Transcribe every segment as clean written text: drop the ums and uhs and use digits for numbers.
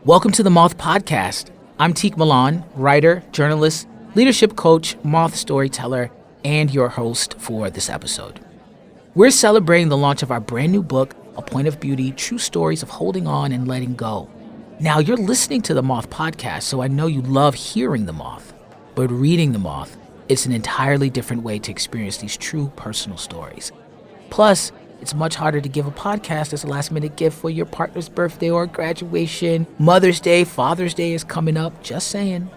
Welcome to the Moth podcast. I'm Tiq Milan, writer, journalist, leadership coach, Moth Storyteller, and your host for this episode. We're celebrating the launch of our brand new book, A Point of Beauty, True Stories of Holding On and Letting Go. Now, you're listening to the Moth podcast, so I know you love hearing the Moth. But reading the Moth, it's an entirely different way to experience these true personal stories. Plus, it's much harder to give a podcast as a last-minute gift for your partner's birthday or graduation. Mother's Day, Father's Day is coming up, just saying.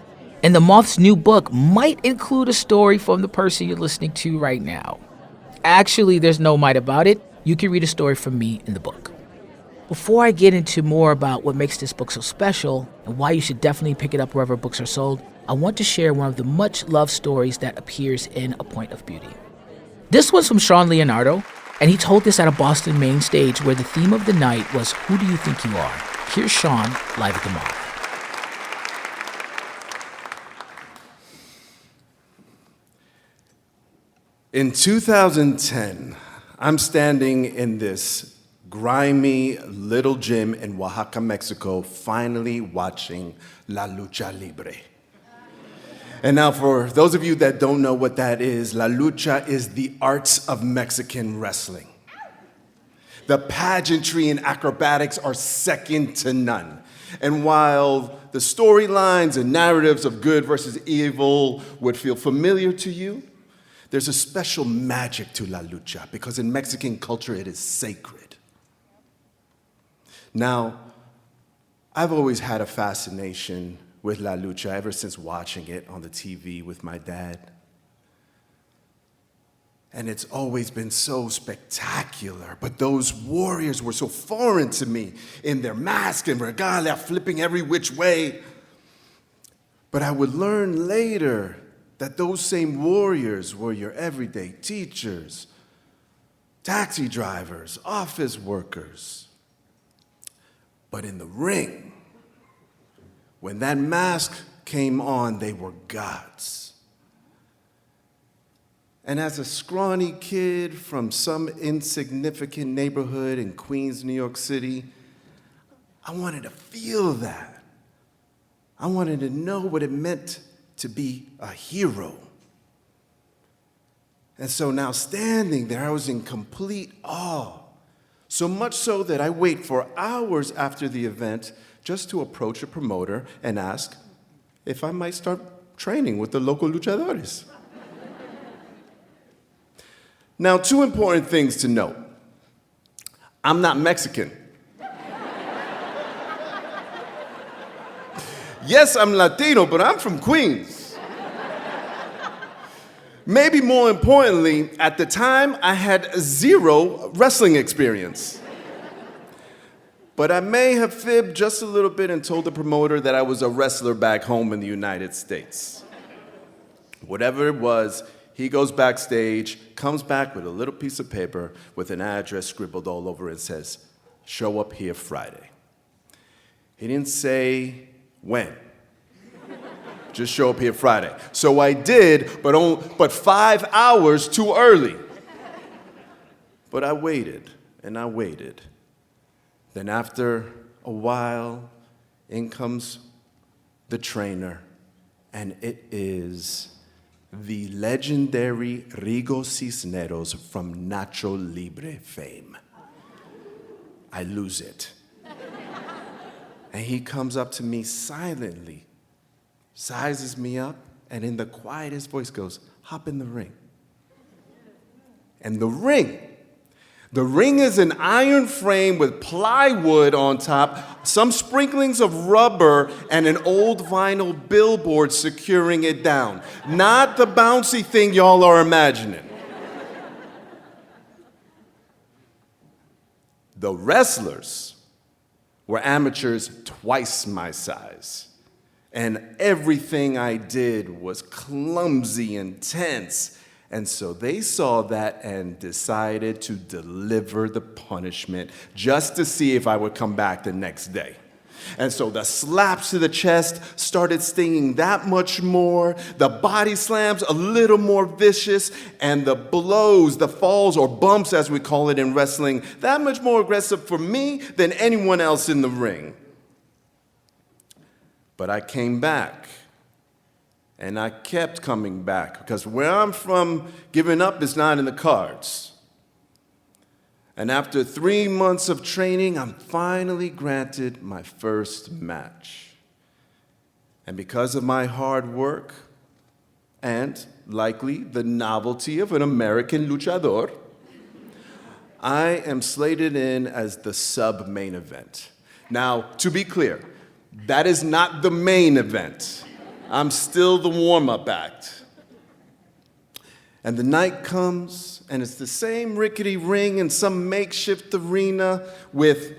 And the Moth's new book might include a story from the person you're listening to right now. Actually, there's no might about it. You can read a story from me in the book. Before I get into more about what makes this book so special and why you should definitely pick it up wherever books are sold, I want to share one of the much-loved stories that appears in A Point of Beauty. This one's from Shaun Leonardo, and he told this at a Boston main stage where the theme of the night was, "Who do you think you are?" Here's Shaun live at the Moth. In 2010, I'm standing in this grimy little gym in Oaxaca, Mexico, finally watching La Lucha Libre. And now for those of you that don't know what that is, La Lucha is the arts of Mexican wrestling. The pageantry and acrobatics are second to none. And while the storylines and narratives of good versus evil would feel familiar to you, there's a special magic to La Lucha because in Mexican culture it is sacred. Now, I've always had a fascination with La Lucha ever since watching it on the TV with my dad. And it's always been so spectacular, but those warriors were so foreign to me in their mask and regalia flipping every which way. But I would learn later that those same warriors were your everyday teachers, taxi drivers, office workers. But in the ring, when that mask came on, they were gods. And as a scrawny kid from some insignificant neighborhood in Queens, New York City, I wanted to feel that. I wanted to know what it meant to be a hero. And so now standing there, I was in complete awe. So much so that I wait for hours after the event just to approach a promoter and ask if I might start training with the local luchadores. Now, two important things to note. I'm not Mexican. Yes, I'm Latino, but I'm from Queens. Maybe more importantly, at the time, I had zero wrestling experience. But I may have fibbed just a little bit and told the promoter that I was a wrestler back home in the United States. Whatever it was, he goes backstage, comes back with a little piece of paper with an address scribbled all over it and says, "Show up here Friday." He didn't say when. Just show up here Friday. So I did, but 5 hours too early. But I waited, and I waited. Then after a while, in comes the trainer, and it is the legendary Rigo Cisneros from Nacho Libre fame. I lose it. And he comes up to me silently, sizes me up, and in the quietest voice goes, "Hop in the ring." And the ring is an iron frame with plywood on top, some sprinklings of rubber, and an old vinyl billboard securing it down. Not the bouncy thing y'all are imagining. The wrestlers were amateurs twice my size. And everything I did was clumsy and tense. And so they saw that and decided to deliver the punishment just to see if I would come back the next day. And so the slaps to the chest started stinging that much more, the body slams a little more vicious, and the blows, the falls or bumps as we call it in wrestling, that much more aggressive for me than anyone else in the ring. But I came back. And I kept coming back because where I'm from, giving up is not in the cards. And after 3 months of training, I'm finally granted my first match. And because of my hard work and likely the novelty of an American luchador, I am slated in as the sub-main event. Now, to be clear, that is not the main event. I'm still the warm-up act. And the night comes, and it's the same rickety ring in some makeshift arena with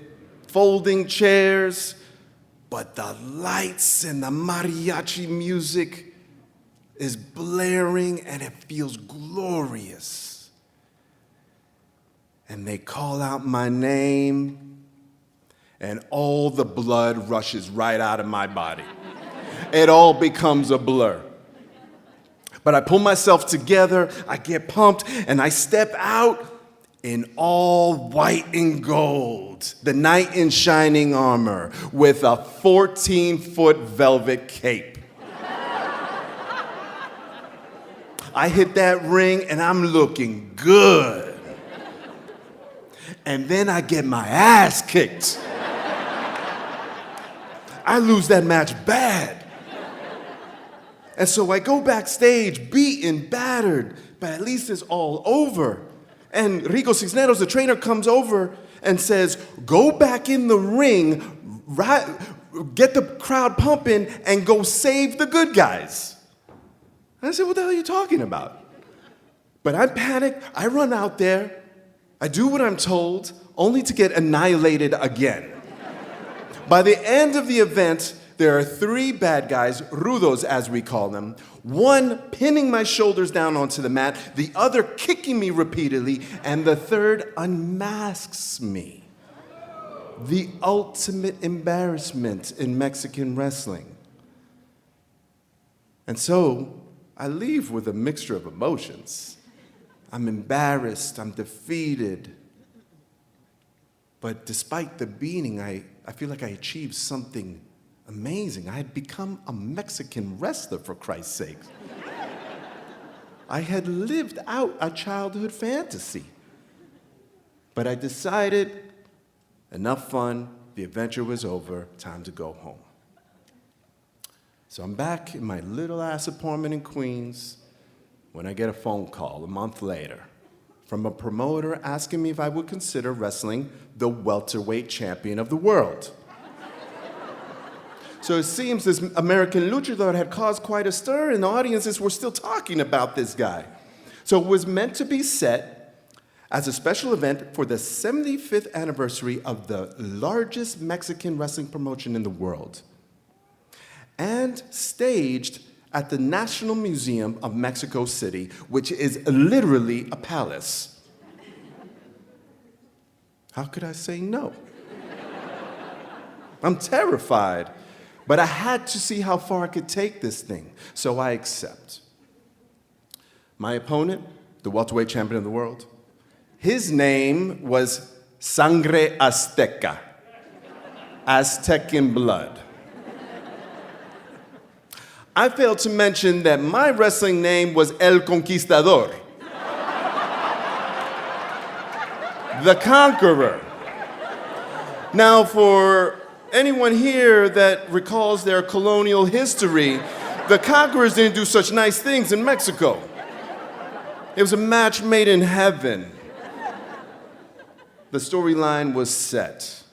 folding chairs, but the lights and the mariachi music is blaring, and it feels glorious. And they call out my name, and all the blood rushes right out of my body. It all becomes a blur. But I pull myself together, I get pumped, and I step out in all white and gold, the knight in shining armor with a 14-foot velvet cape. I hit that ring, and I'm looking good. And then I get my ass kicked. I lose that match bad. And so I go backstage, beaten, battered, but at least it's all over. And Rico Cisneros, the trainer, comes over and says, go back in the ring, get the crowd pumping, and go save the good guys. And I said, what the hell are you talking about? But I panic, I run out there, I do what I'm told, only to get annihilated again. By the end of the event, there are 3 bad guys, rudos as we call them, one pinning my shoulders down onto the mat, the other kicking me repeatedly, and the third unmasks me. The ultimate embarrassment in Mexican wrestling. And so I leave with a mixture of emotions. I'm embarrassed, I'm defeated. But despite the beating, I feel like I achieved something amazing. I had become a Mexican wrestler, for Christ's sake. I had lived out a childhood fantasy. But I decided, enough fun, the adventure was over, time to go home. So I'm back in my little ass apartment in Queens when I get a phone call a month later from a promoter asking me if I would consider wrestling the welterweight champion of the world. So it seems this American luchador had caused quite a stir, and the audiences were still talking about this guy. So it was meant to be set as a special event for the 75th anniversary of the largest Mexican wrestling promotion in the world, and staged at the National Museum of Mexico City, which is literally a palace. How could I say no? I'm terrified. But I had to see how far I could take this thing, so I accept. My opponent, the welterweight champion of the world, his name was Sangre Azteca, Aztec in blood. I failed to mention that my wrestling name was El Conquistador, the Conqueror. Now, for anyone here that recalls their colonial history, the conquerors didn't do such nice things in Mexico. It was a match made in heaven. The storyline was set.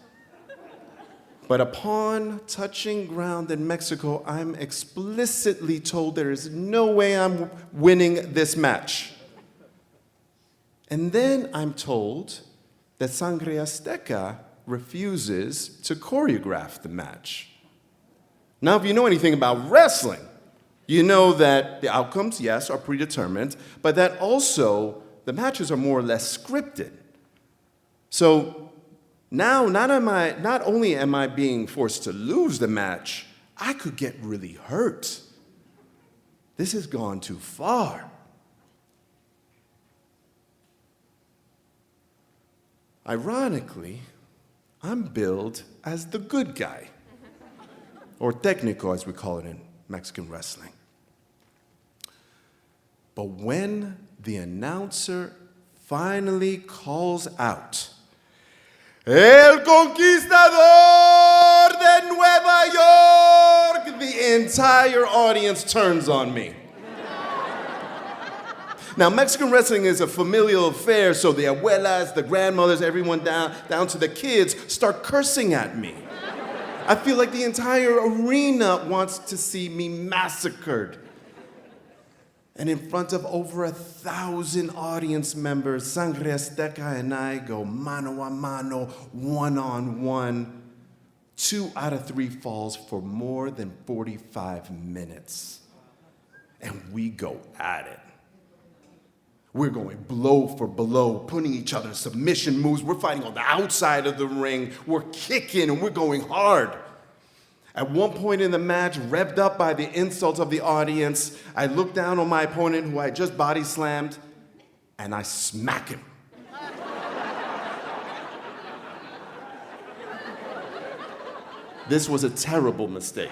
But upon touching ground in Mexico, I'm explicitly told there is no way I'm winning this match. And then I'm told that Sangre Azteca refuses to choreograph the match. Now, if you know anything about wrestling, you know that the outcomes, yes, are predetermined, but that also the matches are more or less scripted. So now, not only am I being forced to lose the match, I could get really hurt. This has gone too far. Ironically, I'm billed as the good guy. or técnico as we call it in Mexican wrestling. But when the announcer finally calls out, El Conquistador de Nueva York, the entire audience turns on me. Now, Mexican wrestling is a familial affair, so the abuelas, the grandmothers, everyone down to the kids start cursing at me. I feel like the entire arena wants to see me massacred. And in front of over 1,000 audience members, Sangre Azteca and I go mano a mano, one-on-one. 2 out of 3 falls for more than 45 minutes. And we go at it. We're going blow for blow, putting each other in submission moves. We're fighting on the outside of the ring. We're kicking and we're going hard. At one point in the match, revved up by the insults of the audience, I look down on my opponent who I just body slammed, and I smack him. This was a terrible mistake.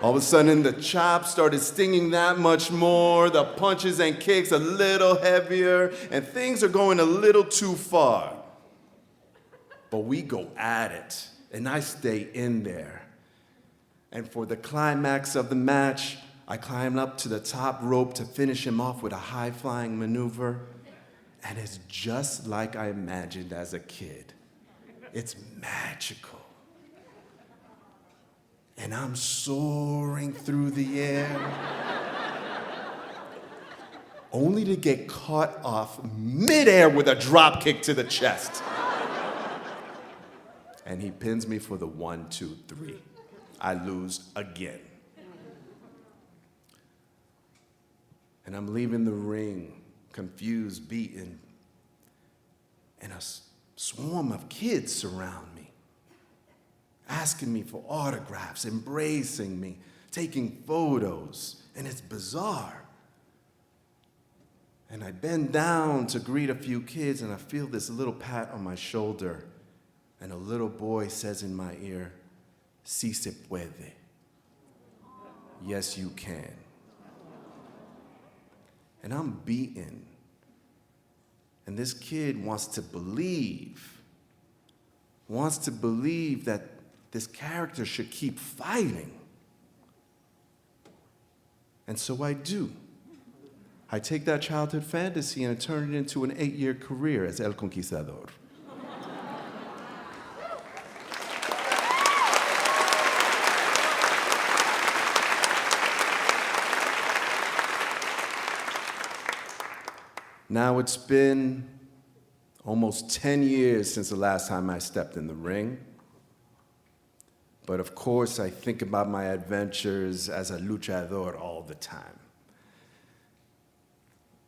All of a sudden, the chops started stinging that much more, the punches and kicks a little heavier, and things are going a little too far. But we go at it, and I stay in there. And for the climax of the match, I climb up to the top rope to finish him off with a high-flying maneuver, and it's just like I imagined as a kid. It's magical. And I'm soaring through the air, only to get caught off midair with a drop kick to the chest. And he pins me for the 1, 2, 3. I lose again. And I'm leaving the ring, confused, beaten, and a swarm of kids surround me, asking me for autographs, embracing me, taking photos, and it's bizarre. And I bend down to greet a few kids, and I feel this little pat on my shoulder, and a little boy says in my ear, "Si se puede." Yes, you can. And I'm beaten. And this kid wants to believe that this character should keep fighting. And so I do. I take that childhood fantasy and I turn it into an 8-year career as El Conquistador. Now it's been almost 10 years since the last time I stepped in the ring. But of course, I think about my adventures as a luchador all the time.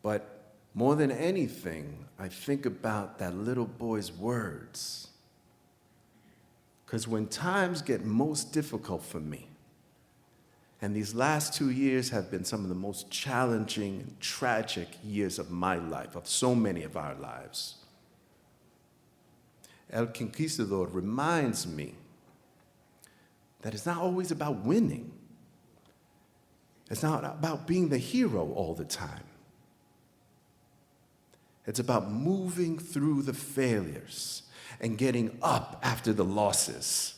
But more than anything, I think about that little boy's words. Because when times get most difficult for me, and these last 2 years have been some of the most challenging and tragic years of my life, of so many of our lives, El Conquistador reminds me that it's not always about winning. It's not about being the hero all the time. It's about moving through the failures and getting up after the losses.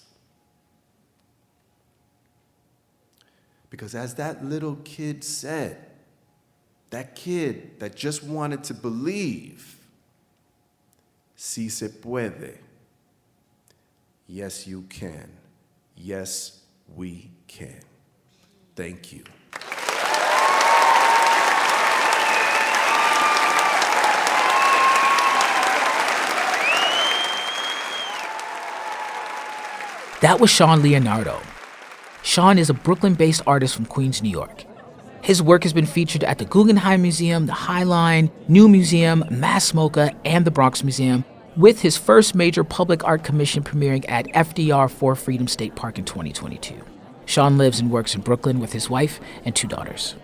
Because as that little kid said, that kid that just wanted to believe, si se puede. Yes, you can. Yes, we can. Thank you. That was Shaun Leonardo. Shaun is a Brooklyn-based artist from Queens, New York. His work has been featured at the Guggenheim Museum, the High Line, New Museum, Mass MoCA, and the Bronx Museum, with his first major public art commission premiering at FDR 4 Freedom State Park in 2022. Shaun lives and works in Brooklyn with his wife and 2 daughters.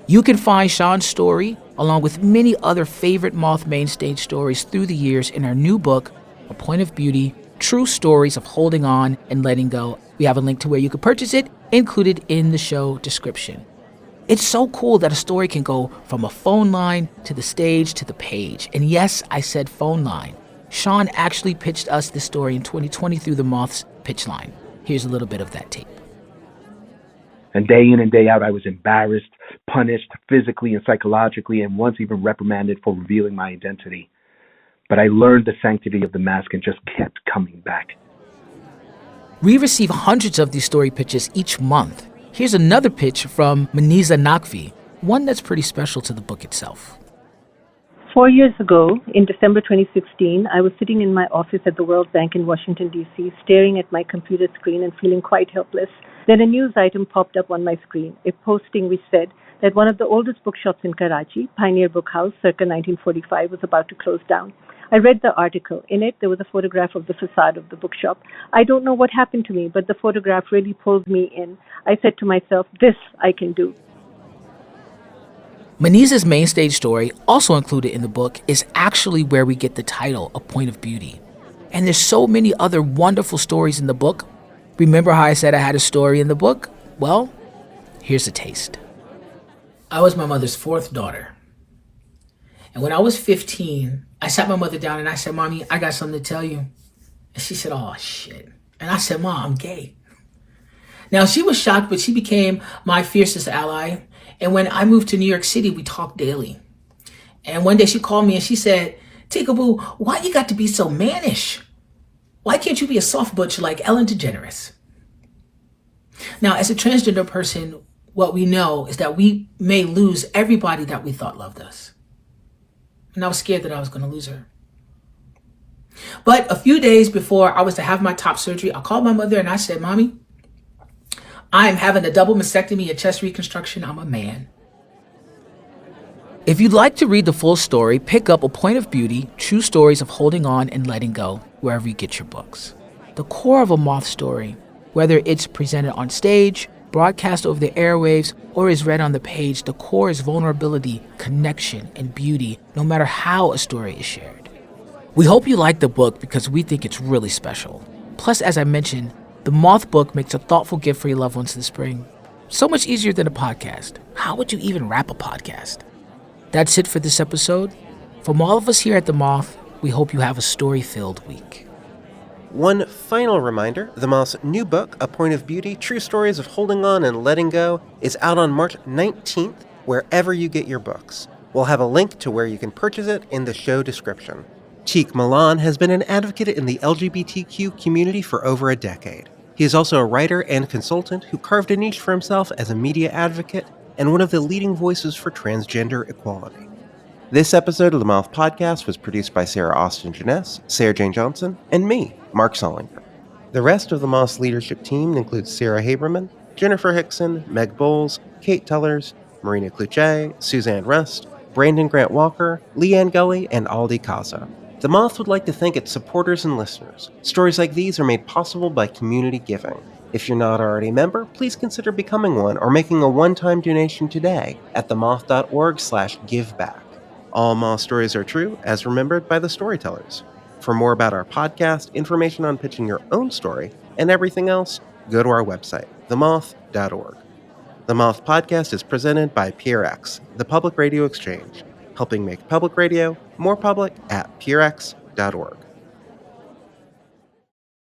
You can find Shaun's story, along with many other favorite Moth main stage stories through the years, in our new book, A Point of Beauty, True Stories of Holding On and Letting Go. We have a link to where you can purchase it included in the show description. It's so cool that a story can go from a phone line to the stage to the page. And yes, I said phone line. Shaun actually pitched us this story in 2020 through the Moth's pitch line. Here's a little bit of that tape. And day in and day out, I was embarrassed, punished physically and psychologically, and once even reprimanded for revealing my identity. But I learned the sanctity of the mask and just kept coming back. We receive hundreds of these story pitches each month. Here's another pitch from Maniza Nakvi, one that's pretty special to the book itself. 4 years ago, in December 2016, I was sitting in my office at the World Bank in Washington, D.C., staring at my computer screen and feeling quite helpless. Then a news item popped up on my screen, a posting which said that one of the oldest bookshops in Karachi, Pioneer Book House, circa 1945, was about to close down. I read the article. In it, there was a photograph of the facade of the bookshop. I don't know what happened to me, but the photograph really pulled me in. I said to myself, this I can do. Maniza's main stage story, also included in the book, is actually where we get the title, A Point of Beauty. And there's so many other wonderful stories in the book. Remember how I said I had a story in the book? Well, here's a taste. I was my mother's fourth daughter. And when I was 15, I sat my mother down and I said, Mommy, I got something to tell you. And she said, oh, shit. And I said, Mom, I'm gay. Now, she was shocked, but she became my fiercest ally. And when I moved to New York City, we talked daily. And one day she called me and she said, Tiqaboo, why you got to be so mannish? Why can't you be a soft butch like Ellen DeGeneres? Now, as a transgender person, what we know is that we may lose everybody that we thought loved us. And I was scared that I was going to lose her. But a few days before I was to have my top surgery, I called my mother and I said, Mommy, I am having a double mastectomy and chest reconstruction. I'm a man. If you'd like to read the full story, pick up A Point of Beauty, True Stories of Holding On and Letting Go, wherever you get your books. The core of a Moth story, whether it's presented on stage, broadcast over the airwaves, or is read on the page, the core is vulnerability, connection, and beauty, no matter how a story is shared. We hope you like the book because we think it's really special. Plus, as I mentioned, the Moth book makes a thoughtful gift for your loved ones this spring. So much easier than a podcast. How would you even wrap a podcast? That's it for this episode. From all of us here at The Moth, we hope you have a story-filled week. One final reminder, the Moth's new book, A Point of Beauty, True Stories of Holding On and Letting Go, is out on March 19th, wherever you get your books. We'll have a link to where you can purchase it in the show description. Tiq Milan has been an advocate in the LGBTQ community for over a decade. He is also a writer and consultant who carved a niche for himself as a media advocate and one of the leading voices for transgender equality. This episode of the Moth Podcast was produced by Sarah Austin Jeunesse, Sarah Jane Johnson, and me, Mark Solinger. The rest of the Moth's leadership team includes Sarah Haberman, Jennifer Hickson, Meg Bowles, Kate Tellers, Marina Cluche, Suzanne Rust, Brandon Grant Walker, Leanne Gully, and Aldi Casa. The Moth would like to thank its supporters and listeners. Stories like these are made possible by community giving. If you're not already a member, please consider becoming one or making a one-time donation today at themoth.org/giveback. All Moth stories are true, as remembered by the Storytellers. For more about our podcast, information on pitching your own story, and everything else, go to our website, themoth.org. The Moth Podcast is presented by PRX, the Public Radio Exchange, helping make public radio more public at prx.org.